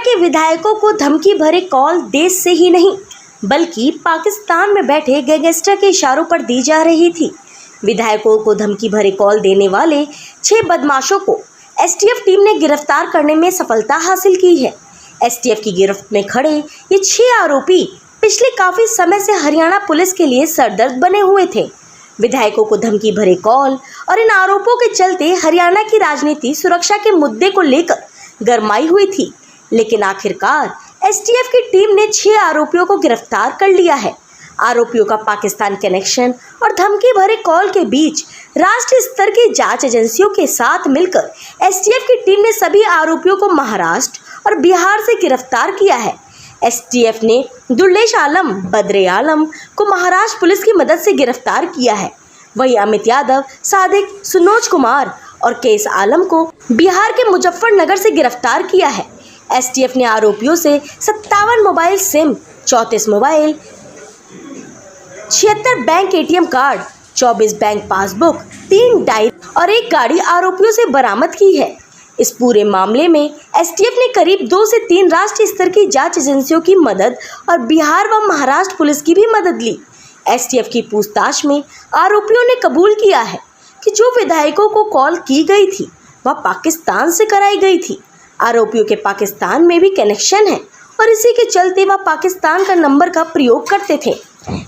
के विधायकों को धमकी भरे कॉल देश से ही नहीं बल्कि पाकिस्तान में बैठे गैंगस्टर के इशारों पर दी जा रही थी। विधायकों को धमकी भरे कॉल देने वाले 6 बदमाशों को एसटीएफ टीम ने गिरफ्तार करने में सफलता हासिल की है। एसटीएफ की गिरफ्त में खड़े ये 6 आरोपी पिछले काफी समय से हरियाणा पुलिस के लिए सरदर्द बने हुए थे। विधायकों को धमकी भरे कॉल और इन आरोपों के चलते हरियाणा की राजनीति सुरक्षा के मुद्दे को लेकर गरमाई हुई थी, लेकिन आखिरकार एसटीएफ की टीम ने 6 आरोपियों को गिरफ्तार कर लिया है। आरोपियों का पाकिस्तान कनेक्शन और धमकी भरे कॉल के बीच राष्ट्रीय स्तर की जांच एजेंसियों के साथ मिलकर एसटीएफ की टीम ने सभी आरोपियों को महाराष्ट्र और बिहार से गिरफ्तार किया है। एसटीएफ ने दुर्लेश आलम, बद्रे आलम को महाराष्ट्र पुलिस की मदद से गिरफ्तार किया है। वहीं अमित यादव, सादिक, सुनोज कुमार और केस आलम को बिहार के मुजफ्फरनगर से गिरफ्तार किया है। एसटीएफ ने आरोपियों से 57 mobile SIM, 34 mobile, 76 bank ATM card, 24 bank passbook, 3 diary और 1 गाड़ी आरोपियों से बरामद की है। इस पूरे मामले में एसटीएफ ने करीब 2 से 3 राष्ट्रीय स्तर की जांच एजेंसियों की मदद और बिहार व महाराष्ट्र पुलिस की भी मदद ली। एसटीएफ की पूछताछ में आरोपियों ने कबूल किया है कि जो विधायकों को कॉल की गई थी वह पाकिस्तान से कराई गई थी। आरोपियों के पाकिस्तान में भी कनेक्शन है और इसी के चलते वह पाकिस्तान का नंबर का प्रयोग करते थे।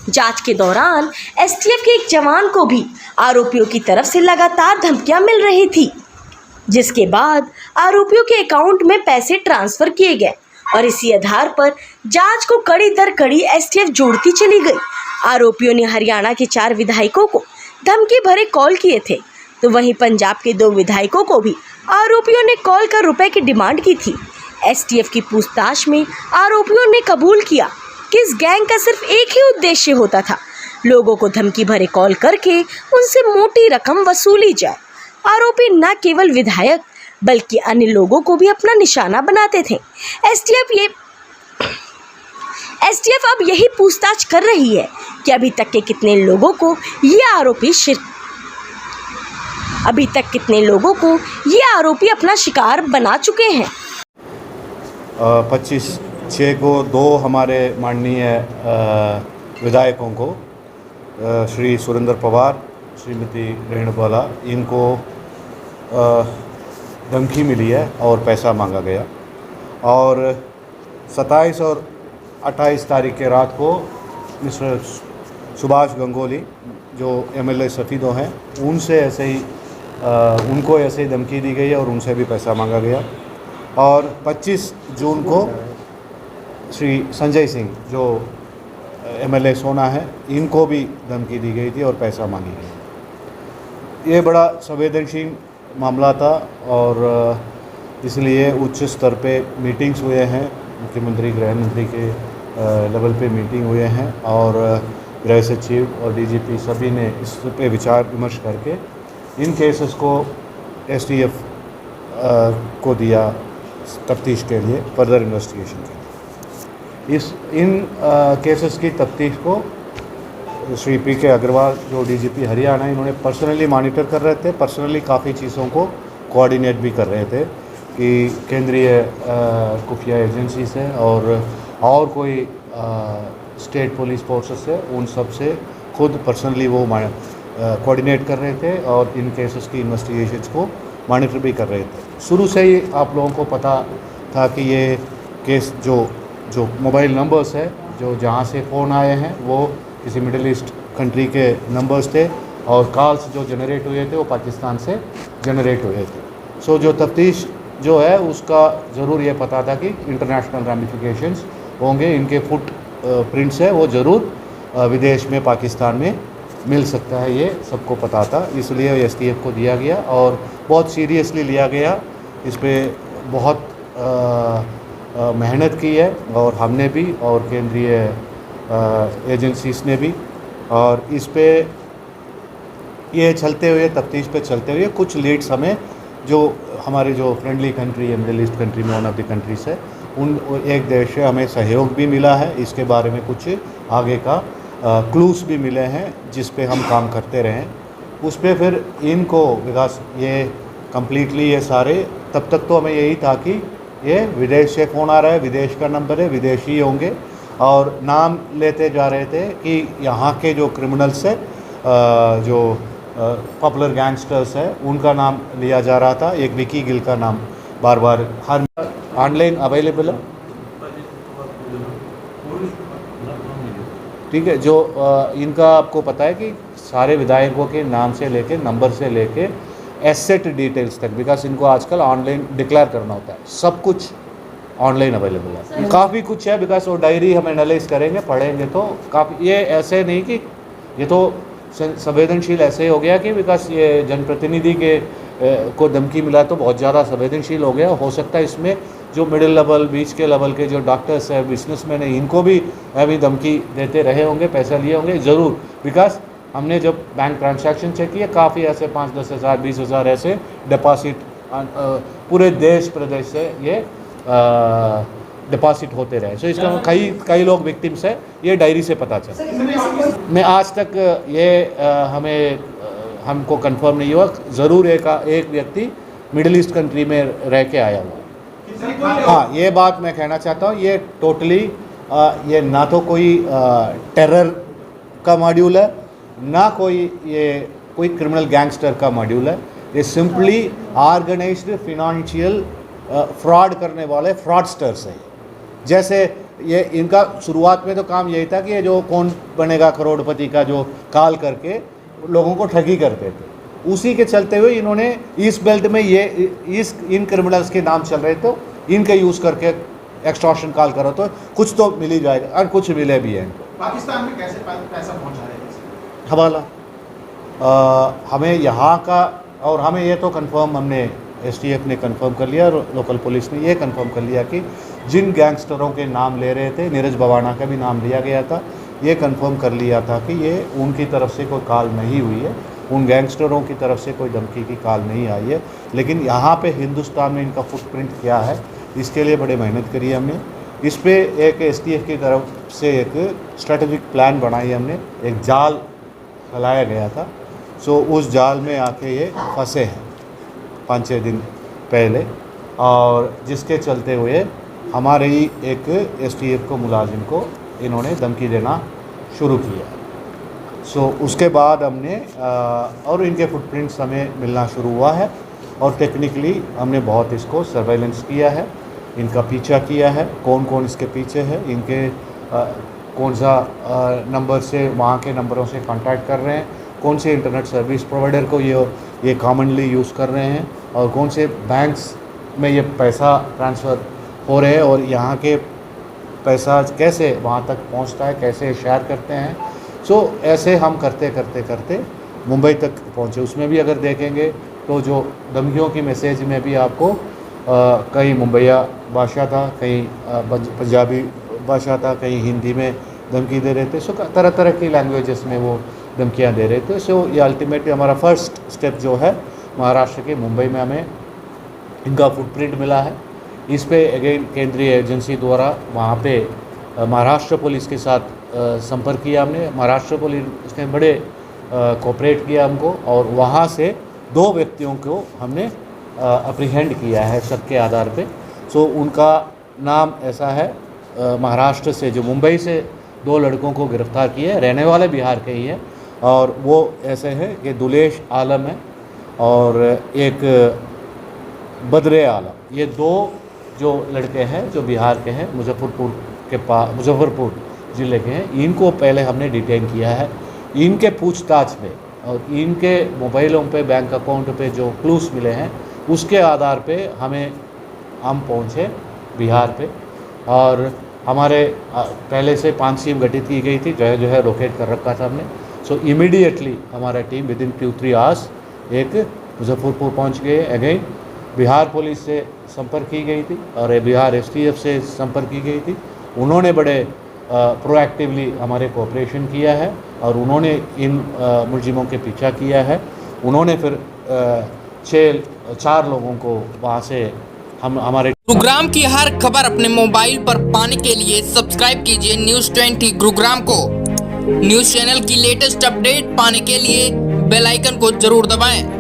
जांच के दौरान एसटीएफ के एक जवान को भी आरोपियों की तरफ से लगातार धमकियां मिल रही थी, जिसके बाद आरोपियों के अकाउंट में पैसे ट्रांसफर किए गए और इसी आधार पर जांच को कड़ी दर कड़ी एसटीएफ जोड़ती चली गई। आरोपियों ने हरियाणा के 4 विधायकों को धमकी भरे कॉल किए थे, तो वहीं पंजाब के 2 विधायकों को भी आरोपियों ने कॉल कर रुपए की डिमांड की थी। एसटीएफ की पूछताछ में आरोपियों ने कबूल किया कि इस गैंग का सिर्फ एक ही उद्देश्य होता था, लोगों को धमकी भरे कॉल करके उनसे मोटी रकम वसूली जाए। आरोपी न केवल विधायक बल्कि अन्य लोगों को भी अपना निशाना बनाते थे। एसटीएफ अब यही पूछताछ कर रही है कि अभी तक कितने लोगों को ये आरोपी अपना शिकार बना चुके हैं। 25/6 को 2 हमारे माननीय विधायकों को श्री सुरेंद्र पवार, श्रीमती रेणुबाला, इनको धमकी मिली है और पैसा मांगा गया। और 27 और 28 तारीख के रात को मिस्टर सुभाष गंगोली जो एमएलए सफीदों हैं उनको ऐसे ही धमकी दी गई है और उनसे भी पैसा मांगा गया। और 25 जून को श्री संजय सिंह जो एमएलए सोना है, इनको भी धमकी दी गई थी और पैसा मांगी गई। ये बड़ा संवेदनशील मामला था और इसलिए उच्च स्तर पे मीटिंग्स हुए हैं, मुख्यमंत्री, गृह मंत्री के लेवल पे मीटिंग हुए हैं और गृह सचिव और डीजीपी सभी ने इस पे विचार विमर्श करके इन केसेस को एसटीएफ को दिया तफ्तीश के लिए, फर्दर इन्वेस्टिगेशन के लिए। इन केसेस की तफ्तीश को श्री पीके अग्रवाल जो डीजीपी हरियाणा, इन्होंने पर्सनली मॉनिटर कर रहे थे, पर्सनली काफ़ी चीज़ों को कोऑर्डिनेट भी कर रहे थे कि केंद्रीय खुफिया एजेंसी से और कोई स्टेट पुलिस फोर्सेस है, उन सब से खुद पर्सनली वो कोऑर्डिनेट कर रहे थे और इन केसेस की इन्वेस्टिगेशंस को मॉनिटर भी कर रहे थे। शुरू से ही आप लोगों को पता था कि ये केस जो मोबाइल नंबर्स है जो जहाँ से फ़ोन आए हैं वो किसी मिडिल ईस्ट कंट्री के नंबर्स थे और कॉल्स जो जनरेट हुए थे वो पाकिस्तान से जनरेट हुए थे। सो जो तफ्तीश जो है उसका ज़रूर ये पता था कि इंटरनेशनल रामिफिकेशंस होंगे, इनके फुट प्रिंट्स है वो ज़रूर विदेश में, पाकिस्तान में मिल सकता है, ये सबको पता था। इसलिए एसटीएफ को दिया गया और बहुत सीरियसली लिया गया। इस पर बहुत मेहनत की है और हमने भी और केंद्रीय एजेंसीज ने भी। और इस पे ये चलते हुए तफ्तीश पे चलते हुए कुछ लीड्स हमें जो हमारे जो फ्रेंडली कंट्री है, मिडिल ईस्ट कंट्री में वन ऑफ द कंट्रीज है, उन एक देश से हमें सहयोग भी मिला है। इसके बारे में कुछ आगे का क्लूज भी मिले हैं जिस पे हम काम करते रहें। उस पे फिर इनको विकास ये कम्प्लीटली ये सारे, तब तक तो हमें यही था कि ये विदेश से फ़ोन आ रहा है, विदेश का नंबर है, विदेशी होंगे और नाम लेते जा रहे थे कि यहाँ के जो क्रिमिनल्स है, जो पॉपुलर गैंगस्टर्स है, उनका नाम लिया जा रहा था। एक विकी गिल का नाम बार बार हर ऑनलाइन अवेलेबल है, ठीक है। जो इनका आपको पता है कि सारे विधायकों के नाम से लेके, नंबर से लेके एसेट डिटेल्स तक, बिकॉज इनको आजकल ऑनलाइन डिक्लेयर करना होता है, सब कुछ ऑनलाइन अवेलेबल है। काफ़ी कुछ है, बिकॉज वो डायरी हम एनालाइज करेंगे, पढ़ेंगे तो काफ़ी, ये ऐसे नहीं कि ये तो संवेदनशील ऐसे हो गया कि बिकॉज ये जनप्रतिनिधि के को धमकी मिला तो बहुत ज़्यादा संवेदनशील हो गया। हो सकता है इसमें जो मिडिल लेवल, बीच के लेवल के जो डॉक्टर्स हैं, बिजनेसमैन हैं, इनको भी अभी धमकी देते रहे होंगे, पैसा लिए होंगे ज़रूर। बिकॉज हमने जब बैंक ट्रांजैक्शन चेक किए, काफ़ी ऐसे 5-10 हज़ार 20 हज़ार ऐसे डिपॉजिट पूरे देश प्रदेश से ये डिपॉजिट होते रहे। सो इसका कई लोग विक्टिम्स है, ये डायरी से पता चला। मैं आज तक ये हमको कंफर्म नहीं हुआ, ज़रूर एक व्यक्ति मिडिल ईस्ट कंट्री में रह के आया हुआ। हाँ, ये बात मैं कहना चाहता हूँ, ये टोटली ये ना तो कोई टेरर का मॉड्यूल है, ना कोई क्रिमिनल गैंगस्टर का मॉड्यूल है। ये सिंपली ऑर्गेनाइज्ड फिनेंशियल फ्रॉड करने वाले फ्रॉडस्टर्स हैं। जैसे ये इनका शुरुआत में तो काम यही था कि ये जो कौन बनेगा करोड़पति का जो कॉल करके लोगों को ठगी करते थे, उसी के चलते हुए इन्होंने ईस्ट बेल्ट में इन क्रिमिनल्स के नाम चल रहे, तो इनके यूज़ करके एक्सटॉर्शन कॉल करो तो कुछ तो मिल ही जाएगा, और कुछ मिले भी हैं। पाकिस्तान में कैसे पैसा पहुंचा रहे हैं? हवाला हमें यहाँ का, और हमें ये तो कंफर्म, हमने एसटीएफ ने कंफर्म कर लिया और लोकल पुलिस ने ये कंफर्म कर लिया कि जिन गैंगस्टरों के नाम ले रहे थे, नीरज भवाना का भी नाम लिया गया था, ये कंफर्म कर लिया था कि ये उनकी तरफ से कोई कॉल नहीं हुई है, उन गैंगस्टरों की तरफ से कोई धमकी की कॉल नहीं आई है। लेकिन यहाँ पे हिंदुस्तान में इनका फुटप्रिंट क्या है, इसके लिए बड़ी मेहनत करी हमने। इस पे एक एसटीएफ की तरफ से एक स्ट्रेटेजिक प्लान बनाई हमने, एक जाल फैलाया गया था। सो उस जाल में आके ये फंसे हैं 5-6 दिन पहले, और जिसके चलते हुए हमारे ही एक एसटीएफ को मुलाजिम को इन्होंने धमकी देना शुरू किया। सो उसके बाद हमने और इनके फुटप्रिंट्स हमें मिलना शुरू हुआ है, और टेक्निकली हमने बहुत इसको सर्वेलेंस किया है, इनका पीछा किया है, कौन कौन इसके पीछे है, इनके कौन सा नंबर से, वहाँ के नंबरों से कांटेक्ट कर रहे हैं, कौन से इंटरनेट सर्विस प्रोवाइडर को ये कॉमनली यूज़ कर रहे हैं, और कौन से बैंक्स में ये पैसा ट्रांसफ़र हो रहे हैं, और यहाँ के पैसा कैसे वहाँ तक पहुँचता है, कैसे शेयर करते हैं। सो ऐसे हम करते करते करते मुंबई तक पहुँचे। उसमें भी अगर देखेंगे तो जो धमकियों की मैसेज में भी आपको कहीं मुंबईया भाषा था, कहीं पंजाबी भाषा था, कहीं हिंदी में धमकी दे रहे थे। सो तरह तरह की लैंग्वेजेस में वो धमकियाँ दे रहे थे। सो ये अल्टीमेटली हमारा फर्स्ट स्टेप जो है, महाराष्ट्र के मुंबई में हमें इनका फुटप्रिंट मिला है। इस पे अगेन केंद्रीय एजेंसी द्वारा वहाँ पे महाराष्ट्र पुलिस के साथ संपर्क किया हमने। महाराष्ट्र पुलिस ने बड़े कोऑपरेट किया हमको, और वहाँ से 2 व्यक्तियों को हमने अप्रीहेंड किया है शक के आधार पे। सो उनका नाम ऐसा है, महाराष्ट्र से, जो मुंबई से 2 लड़कों को गिरफ्तार किए, रहने वाले बिहार के ही हैं, और वो ऐसे हैं कि दुलेश आलम है और एक बद्रे आलम। ये 2 जो लड़के हैं जो बिहार के हैं, मुजफ्फरपुर ज़िले के हैं, इनको पहले हमने डिटेन किया है। इनके पूछताछ में और इनके मोबाइलों पे, बैंक अकाउंट पे जो क्लूज मिले हैं, उसके आधार पे हम पहुँचे बिहार पे, और हमारे पहले से 5 टीम गठित की गई थी, जो है लोकेट कर रखा था हमने। सो इमीडिएटली हमारा टीम विदिन 2-3 आवर्स एक मुजफ्फरपुर पहुंच गए। अगेन बिहार पुलिस से संपर्क की गई थी, और बिहार एसटीएफ से संपर्क की गई थी। उन्होंने बड़े प्रोएक्टिवली हमारे कोऑपरेशन किया है, और उन्होंने इन मुलजिमों के पीछा किया है। उन्होंने फिर 4 लोगों को वहाँ से हमारे गुरुग्राम की हर खबर अपने मोबाइल पर पाने के लिए सब्सक्राइब कीजिए न्यूज़ 20 गुरुग्राम को। न्यूज़ चैनल की लेटेस्ट अपडेट पाने के लिए बेल आइकन को जरूर दबाएं।